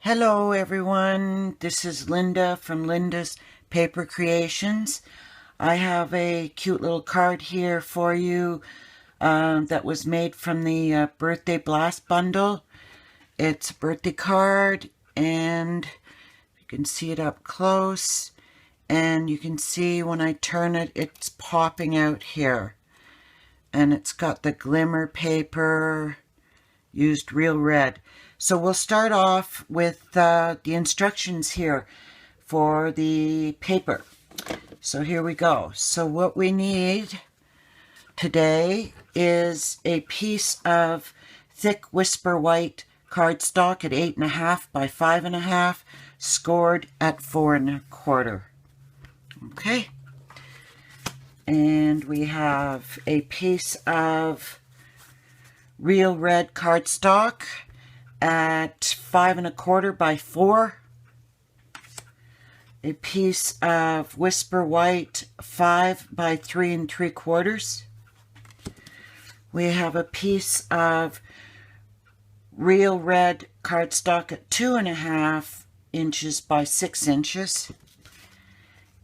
Hello everyone, this is Linda from Linda's Paper Creations. I have a cute little card here for you that was made from the Birthday Blast bundle. It's a birthday card and you can see it up close, and you can see when I turn it, it's popping out here. And it's got the glimmer paper, used real red. So we'll start off with the instructions here for the paper. So here we go. So what we need today is a piece of thick Whisper White cardstock at 8.5 by 5.5, scored at 4.25. Okay. And we have a piece of real red cardstock at 5.25 by 4. A piece of Whisper White 5 by 3.75. We have a piece of real red cardstock at 2.5 inches by 6 inches.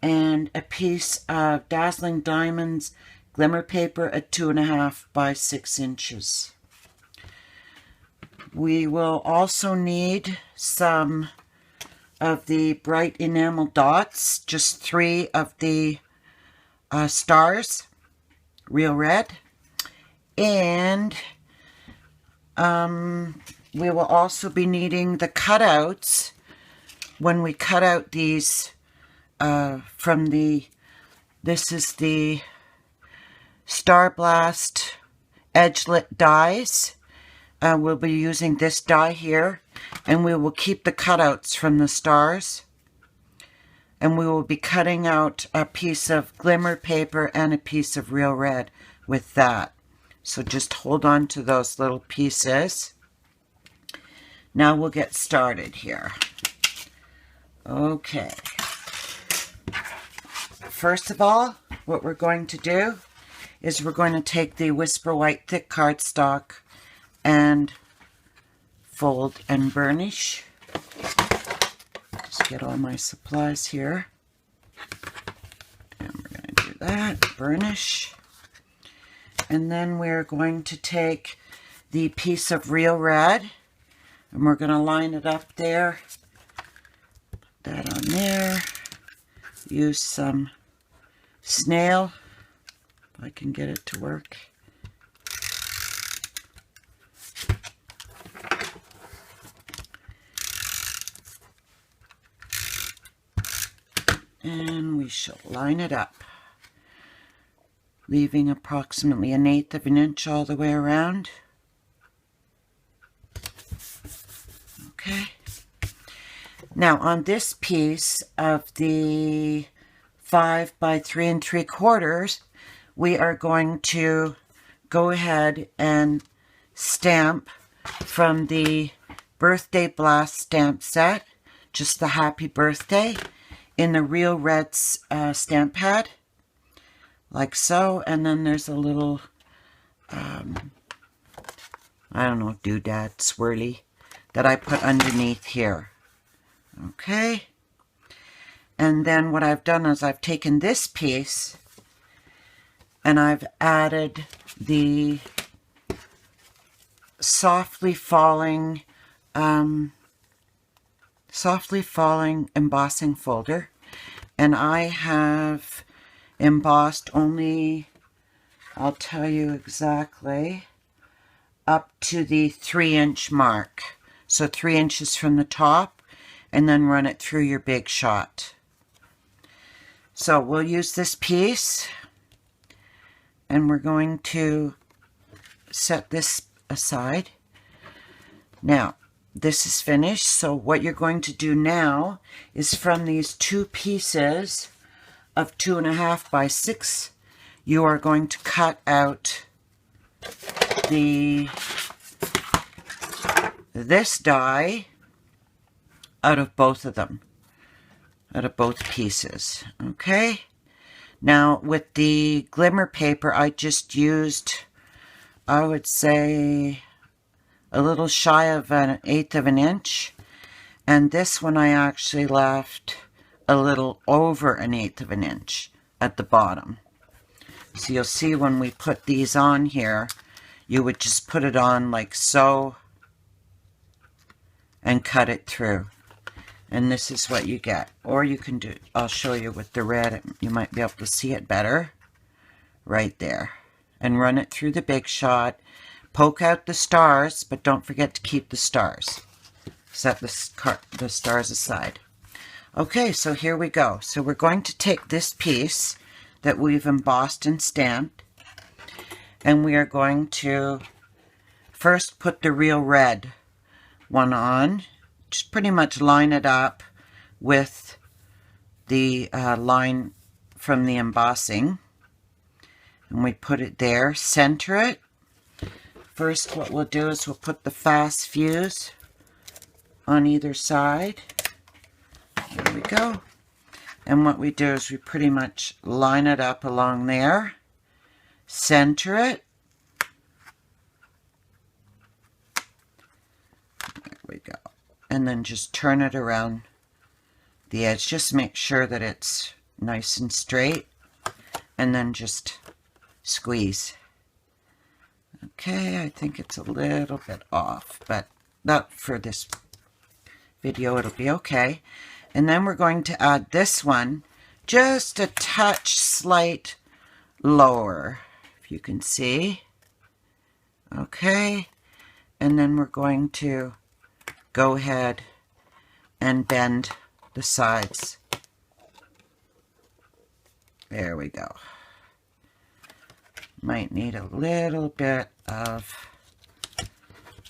And a piece of Dazzling Diamonds glimmer paper at 2.5 by 6 inches. We will also need some of the bright enamel dots, just 3 of the stars, real red. And we will also be needing the cutouts when we cut out these from this is the Star Blast Edgelit dies. We'll be using this die here, and we will keep the cutouts from the stars. And we will be cutting out a piece of glimmer paper and a piece of real red with that. So just hold on to those little pieces. Now we'll get started here. Okay. First of all, what we're going to do is we're going to take the Whisper White thick cardstock and fold and burnish. Just get all my supplies here. And we're going to do that, burnish. And then we're going to take the piece of real red, and we're going to line it up there. Put that on there. Use some snail, if I can get it to work. And we shall line it up, leaving approximately 1/8 of an inch all the way around. Okay. Now on this piece of the 5 by 3.75, we are going to go ahead and stamp from the Birthday Blast stamp set, just the happy birthday, in the real red stamp pad, like so. And then there's a little, I don't know, doodad, swirly, that I put underneath here. Okay. And then what I've done is I've taken this piece and I've added the softly falling embossing folder, and I have embossed only, I'll tell you exactly, up to the 3-inch mark. So 3 inches from the top, and then run it through your big shot. So we'll use this piece, and we're going to set this aside. Now, this is finished, so what you're going to do now is from these 2 pieces of 2.5 by 6, you are going to cut out this die out of both of them, out of both pieces. Okay. Now with the glimmer paper, I just used, I would say, a little shy of 1/8 of an inch, And this one I actually left a little over 1/8 of an inch at the bottom. So you'll see when we put these on here, you would just put it on like so and cut it through. And this is what you get. Or you can do, I'll show you with the red, you might be able to see it better. Right there. And run it through the Big Shot. Poke out the stars, but don't forget to keep the stars. Set the stars aside. Okay, so here we go. So we're going to take this piece that we've embossed and stamped, and we are going to first put the real red one on. Just pretty much line it up with the line from the embossing. And we put it there, center it. First what we'll do is we'll put the fast fuse on either side. There we go. And what we do is we pretty much line it up along there, center it. There we go. And then just turn it around the edge. Just make sure that it's nice and straight. And then just squeeze. Okay, I think it's a little bit off, but not for this video, it'll be okay. And then we're going to add this one just a touch slight lower, if you can see. Okay, and then we're going to go ahead and bend the sides. There we go. Might need a little bit of,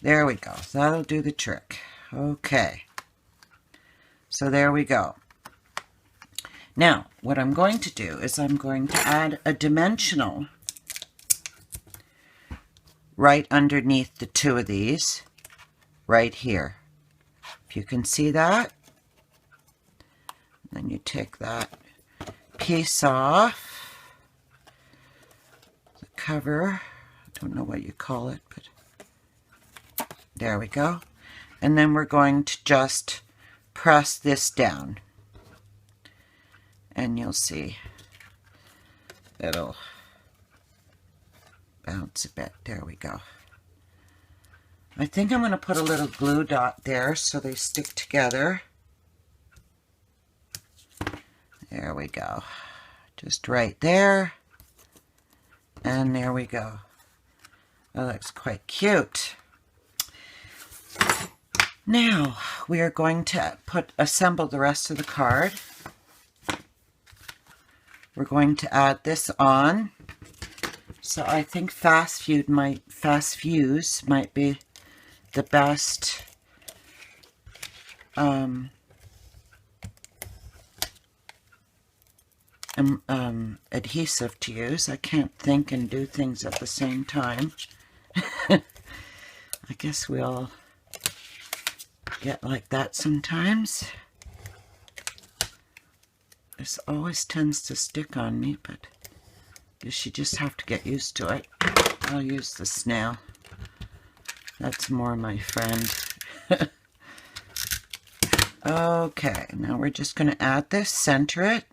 there we go. That'll do the trick. Okay. So there we go. Now, what I'm going to do is I'm going to add a dimensional right underneath the two of these, right here. If you can see that. Then you take that piece off. Cover, I don't know what you call it, but there we go. And then we're going to just press this down, and you'll see it'll bounce a bit. There we go. I think I'm going to put a little glue dot there so they stick together. There we go. Just right there. And there we go. That looks quite cute. Now we are going to assemble the rest of the card. We're going to add this on. So I think fast fuse might be the best adhesive to use. I can't think and do things at the same time. I guess we all get like that sometimes. This always tends to stick on me, but I guess you just have to get used to it. I'll use the snail. That's more my friend. Okay, now we're just going to add this, center it.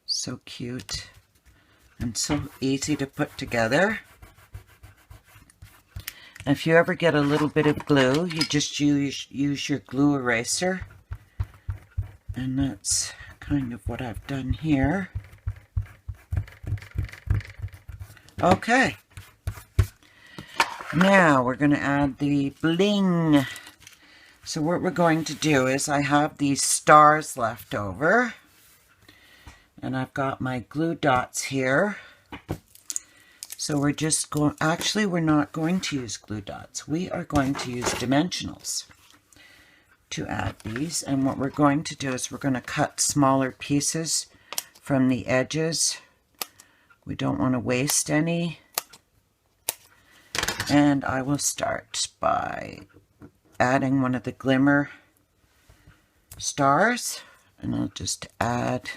So cute and so easy to put together. If you ever get a little bit of glue, you just use your glue eraser. And that's kind of what I've done here. Okay. Now we're going to add the bling. So what we're going to do is I have these stars left over. And I've got my glue dots here. So we're just going, actually we're not going to use glue dots. We are going to use dimensionals to add these. And what we're going to do is we're going to cut smaller pieces from the edges. We don't want to waste any. And I will start by adding one of the glimmer stars. And I'll just add,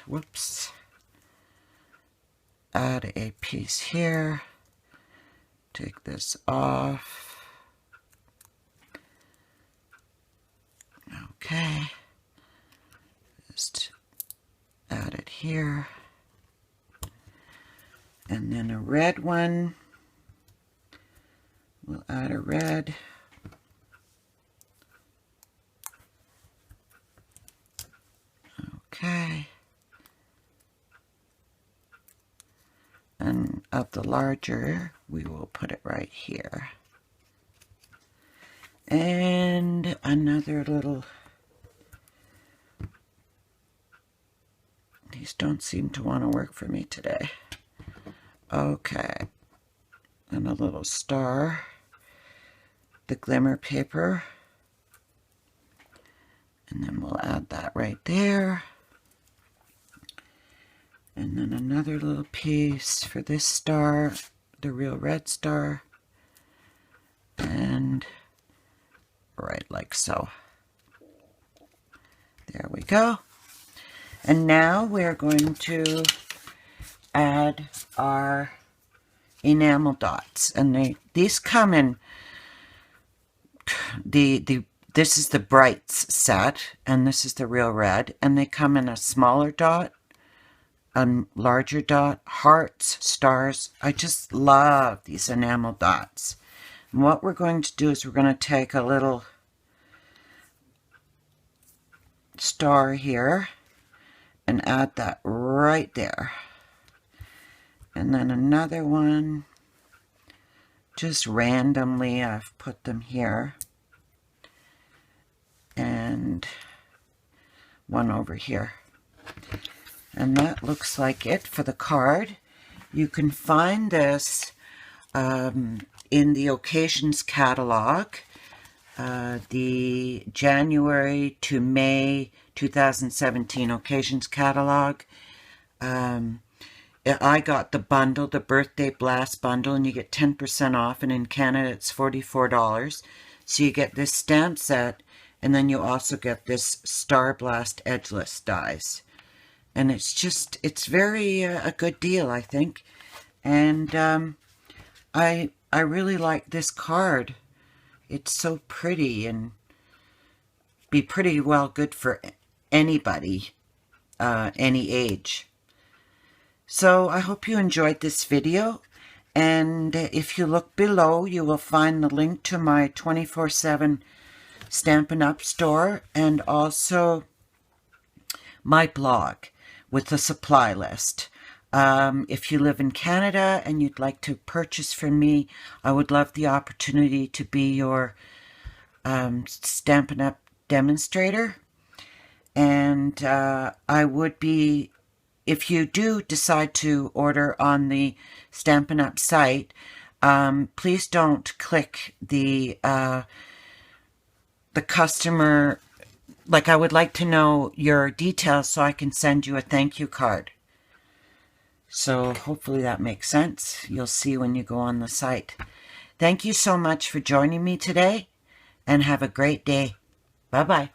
add a piece here. Take this off. Okay. Just add it here. And then a red one. We'll add a red. Okay. And of the larger, we will put it right here. And another little, these don't seem to want to work for me today. Okay. And a little star, the glimmer paper. And then we'll add that right there. And then another little piece for this star, the real red star. And right like so. There we go. And now we're going to add our enamel dots. And these come in this is the Brights set, and this is the real red, and they come in a smaller dot, a larger dot, hearts, stars. I just love these enamel dots. And what we're going to do is we're going to take a little star here and add that right there. And then another one, just randomly I've put them here. And one over here. And that looks like it for the card. You can find this in the Occasions catalog, the January to May 2017 Occasions catalog. I got the bundle, the Birthday Blast bundle, and you get 10% off, and in Canada it's $44. So you get this stamp set, and then you also get this Star Blast edgeless dies. And it's just, it's very a good deal, I think. And I really like this card. It's so pretty and be pretty well good for anybody, any age. So I hope you enjoyed this video. And if you look below, you will find the link to my 24/7 Stampin' Up! Store, and also my blog with the supply list. If you live in Canada and you'd like to purchase from me, I would love the opportunity to be your Stampin' Up! Demonstrator. And I would be, if you do decide to order on the Stampin' Up! Site, please don't click the customer, like I would like to know your details so I can send you a thank you card. So hopefully that makes sense. You'll see when you go on the site. Thank you so much for joining me today, and have a great day. Bye-bye.